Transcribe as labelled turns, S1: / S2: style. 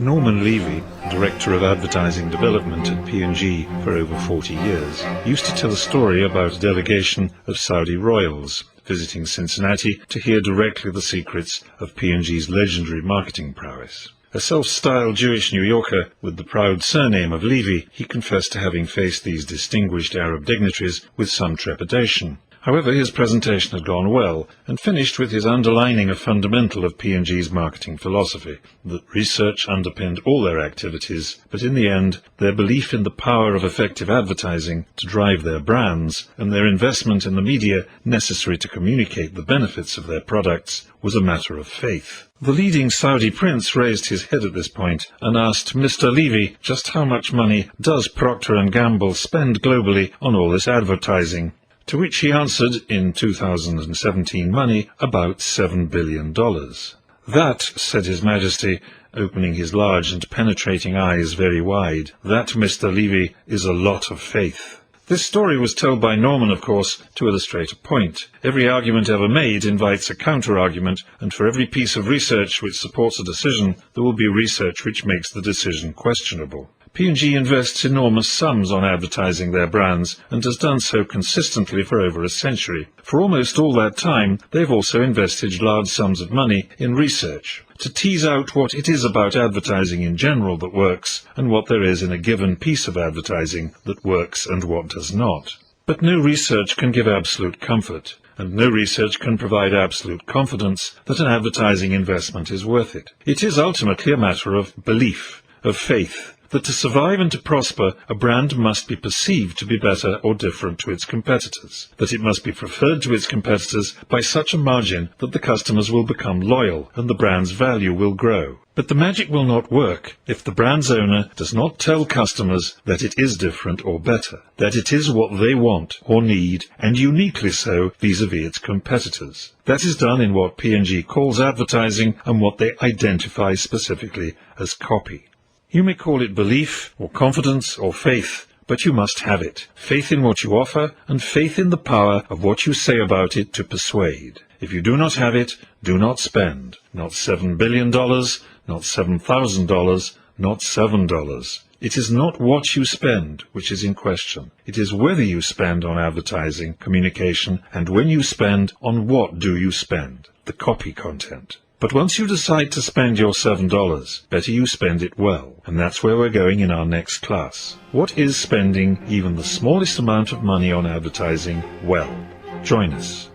S1: Norman Levy, Director of Advertising Development at P&G for over 40 years, used to tell a story about a delegation of Saudi royals visiting Cincinnati to hear directly the secrets of P&G's legendary marketing prowess. A self-styled Jewish New Yorker with the proud surname of Levy, he confessed to having faced these distinguished Arab dignitaries with some trepidation. However, his presentation had gone well, and finished with his underlining a fundamental of P&G's marketing philosophy, that research underpinned all their activities, but in the end, their belief in the power of effective advertising to drive their brands, and their investment in the media necessary to communicate the benefits of their products, was a matter of faith. The leading Saudi prince raised his head at this point and asked Mr. Levy just how much money does Procter Gamble spend globally on all this advertising? To which he answered, in 2017 money, about $7 billion. That, said His Majesty, opening his large and penetrating eyes very wide, that, Mr. Levy, is a lot of faith. This story was told by Norman, of course, to illustrate a point. Every argument ever made invites a counter-argument, and for every piece of research which supports a decision, there will be research which makes the decision questionable. P&G invests enormous sums on advertising their brands, and has done so consistently for over a century. For almost all that time, they've also invested large sums of money in research, to tease out what it is about advertising in general that works, and what there is in a given piece of advertising that works and what does not. But no research can give absolute comfort, and no research can provide absolute confidence that an advertising investment is worth it. It is ultimately a matter of belief, of faith, that to survive and to prosper, a brand must be perceived to be better or different to its competitors, that it must be preferred to its competitors by such a margin that the customers will become loyal and the brand's value will grow. But the magic will not work if the brand's owner does not tell customers that it is different or better, that it is what they want or need, and uniquely so vis-à-vis its competitors. That is done in what P&G calls advertising and what they identify specifically as copy. You may call it belief, or confidence, or faith, but you must have it. Faith in what you offer, and faith in the power of what you say about it to persuade. If you do not have it, do not spend. Not $7 billion, not $7,000, not $7. It is not what you spend which is in question. It is whether you spend on advertising, communication, and when you spend, on what do you spend, the copy content. But once you decide to spend your $7, better you spend it well. And that's where we're going in our next class. What is spending even the smallest amount of money on advertising well? Join us.